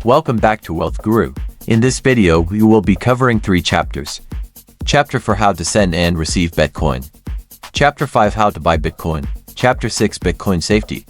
Welcome back to Wealth Guru. In this video, we will be covering 3 chapters. Chapter 4, how to send and receive Bitcoin. Chapter 5, how to buy Bitcoin. Chapter 6, Bitcoin safety.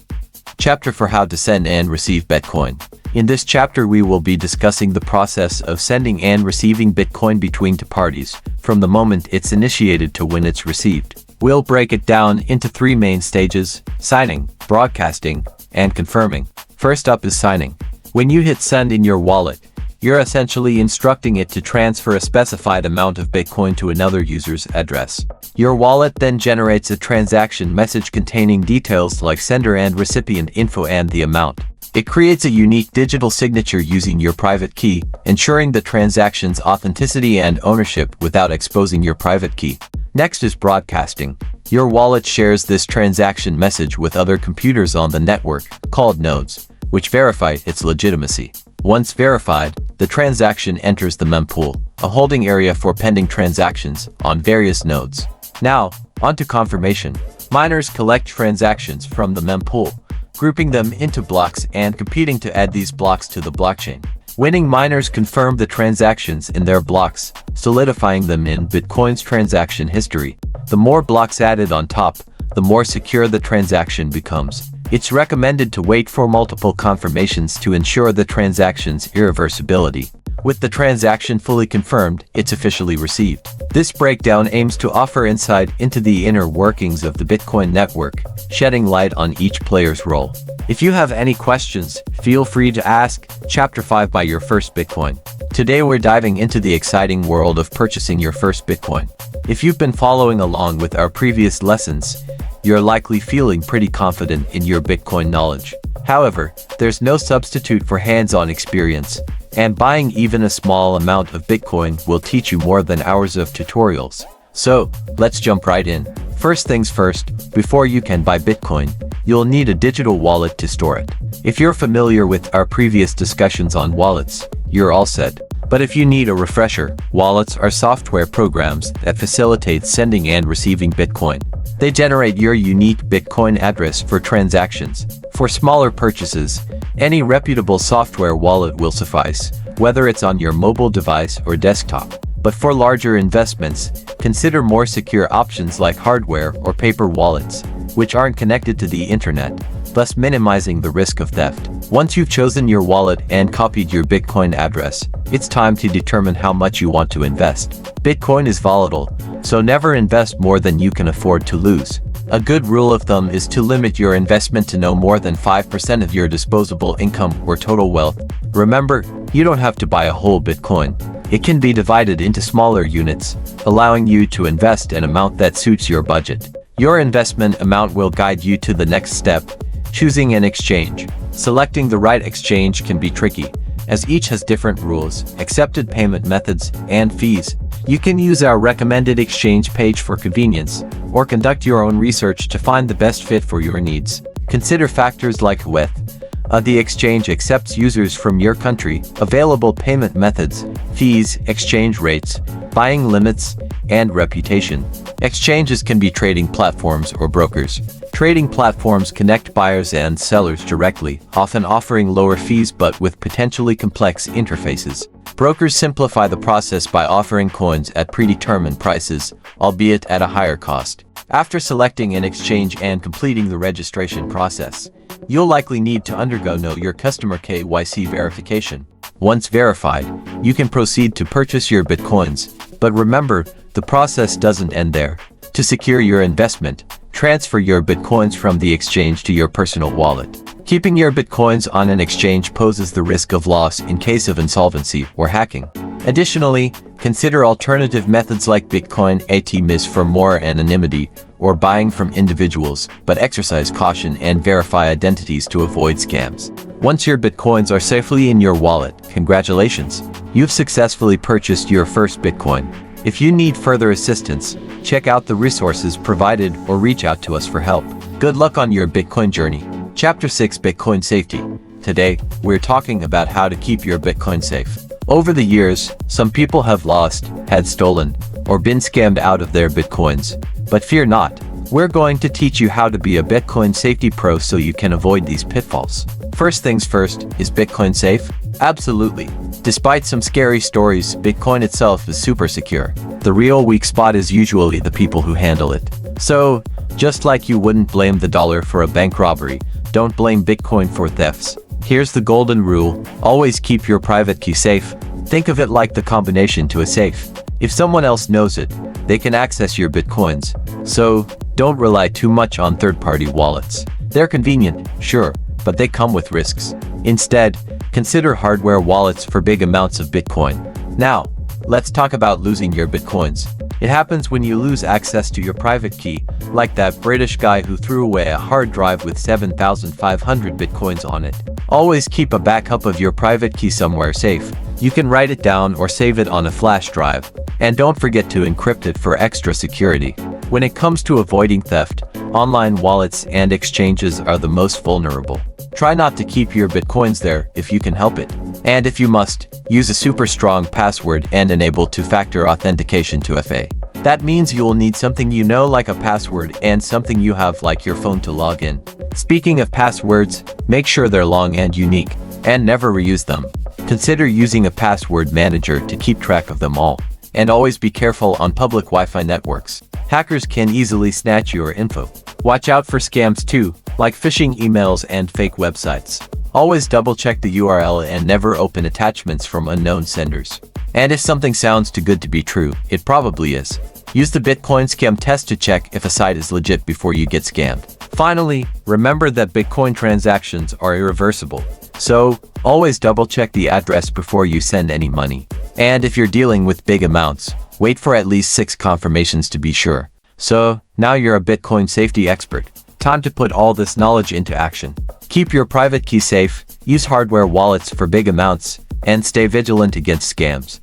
Chapter 4, how to send and receive Bitcoin. In this chapter, we will be discussing the process of sending and receiving Bitcoin between two parties, from the moment it's initiated to when it's received. We'll break it down into 3 main stages: signing, broadcasting, and confirming. First up is signing. When you hit send in your wallet, you're essentially instructing it to transfer a specified amount of Bitcoin to another user's address. Your wallet then generates a transaction message containing details like sender and recipient info and the amount. It creates a unique digital signature using your private key, ensuring the transaction's authenticity and ownership without exposing your private key. Next is broadcasting. Your wallet shares this transaction message with other computers on the network, called nodes, which verify its legitimacy. Once verified, the transaction enters the mempool, a holding area for pending transactions on various nodes. Now, onto confirmation. Miners collect transactions from the mempool, grouping them into blocks and competing to add these blocks to the blockchain. Winning miners confirm the transactions in their blocks, solidifying them in Bitcoin's transaction history. The more blocks added on top, the more secure the transaction becomes. It's recommended to wait for multiple confirmations to ensure the transaction's irreversibility. With the transaction fully confirmed, it's officially received. This breakdown aims to offer insight into the inner workings of the Bitcoin network, shedding light on each player's role. If you have any questions, feel free to ask. Chapter 5, buy your first Bitcoin. Today we're diving into the exciting world of purchasing your first Bitcoin. If you've been following along with our previous lessons, you're likely feeling pretty confident in your Bitcoin knowledge. However, there's no substitute for hands-on experience, and buying even a small amount of Bitcoin will teach you more than hours of tutorials. So, let's jump right in. First things first, before you can buy Bitcoin, you'll need a digital wallet to store it. If you're familiar with our previous discussions on wallets, you're all set. But if you need a refresher, wallets are software programs that facilitate sending and receiving Bitcoin. They generate your unique Bitcoin address for transactions. For smaller purchases, any reputable software wallet will suffice, whether it's on your mobile device or desktop. But for larger investments, consider more secure options like hardware or paper wallets, which aren't connected to the internet, thus minimizing the risk of theft. Once you've chosen your wallet and copied your Bitcoin address, it's time to determine how much you want to invest. Bitcoin is volatile, so never invest more than you can afford to lose. A good rule of thumb is to limit your investment to no more than 5% of your disposable income or total wealth. Remember, you don't have to buy a whole Bitcoin. It can be divided into smaller units, allowing you to invest an amount that suits your budget. Your investment amount will guide you to the next step: choosing an exchange. Selecting the right exchange can be tricky, as each has different rules, accepted payment methods, and fees. You can use our recommended exchange page for convenience, or conduct your own research to find the best fit for your needs. Consider factors like whether the exchange accepts users from your country, available payment methods, fees, exchange rates, buying limits, and reputation. Exchanges can be trading platforms or brokers. Trading platforms connect buyers and sellers directly, often offering lower fees but with potentially complex interfaces. Brokers simplify the process by offering coins at predetermined prices, albeit at a higher cost. After selecting an exchange and completing the registration process, you'll likely need to undergo Know Your Customer (KYC) verification. Once verified, you can proceed to purchase your Bitcoins. But remember, the process doesn't end there. To secure your investment, transfer your Bitcoins from the exchange to your personal wallet. Keeping your Bitcoins on an exchange poses the risk of loss in case of insolvency or hacking. Additionally, consider alternative methods like Bitcoin ATMs for more anonymity, or buying from individuals, but exercise caution and verify identities to avoid scams. Once your Bitcoins are safely in your wallet, congratulations! You've successfully purchased your first Bitcoin. If you need further assistance, check out the resources provided or reach out to us for help. Good luck on your Bitcoin journey. Chapter 6, Bitcoin safety. Today, we're talking about how to keep your Bitcoin safe. Over the years, some people have lost, had stolen, or been scammed out of their Bitcoins. But fear not, we're going to teach you how to be a Bitcoin safety pro so you can avoid these pitfalls. First things first, is Bitcoin safe? Absolutely. Despite some scary stories, Bitcoin itself is super secure. The real weak spot is usually the people who handle it. So, just like you wouldn't blame the dollar for a bank robbery, don't blame Bitcoin for thefts. Here's the golden rule: always keep your private key safe. Think of it like the combination to a safe. If someone else knows it, they can access your Bitcoins. So, don't rely too much on third-party wallets. They're convenient, sure, but they come with risks. Instead, consider hardware wallets for big amounts of Bitcoin. Now, let's talk about losing your Bitcoins. It happens when you lose access to your private key, like that British guy who threw away a hard drive with 7,500 Bitcoins on it. Always keep a backup of your private key somewhere safe. You can write it down or save it on a flash drive. And don't forget to encrypt it for extra security. When it comes to avoiding theft, online wallets and exchanges are the most vulnerable. Try not to keep your Bitcoins there if you can help it. And if you must, use a super strong password and enable two-factor authentication to FA. That means you will need something you know like a password and something you have like your phone to log in. Speaking of passwords, make sure they're long and unique, and never reuse them. Consider using a password manager to keep track of them all. And always be careful on public Wi-Fi networks. Hackers can easily snatch your info. Watch out for scams too, like phishing emails and fake websites. Always double-check the URL and never open attachments from unknown senders. And if something sounds too good to be true, it probably is. Use the Bitcoin scam test to check if a site is legit before you get scammed. Finally, remember that Bitcoin transactions are irreversible. So, always double-check the address before you send any money. And if you're dealing with big amounts, wait for at least 6 confirmations to be sure. So, now you're a Bitcoin safety expert. Time to put all this knowledge into action. Keep your private key safe, use hardware wallets for big amounts, and stay vigilant against scams.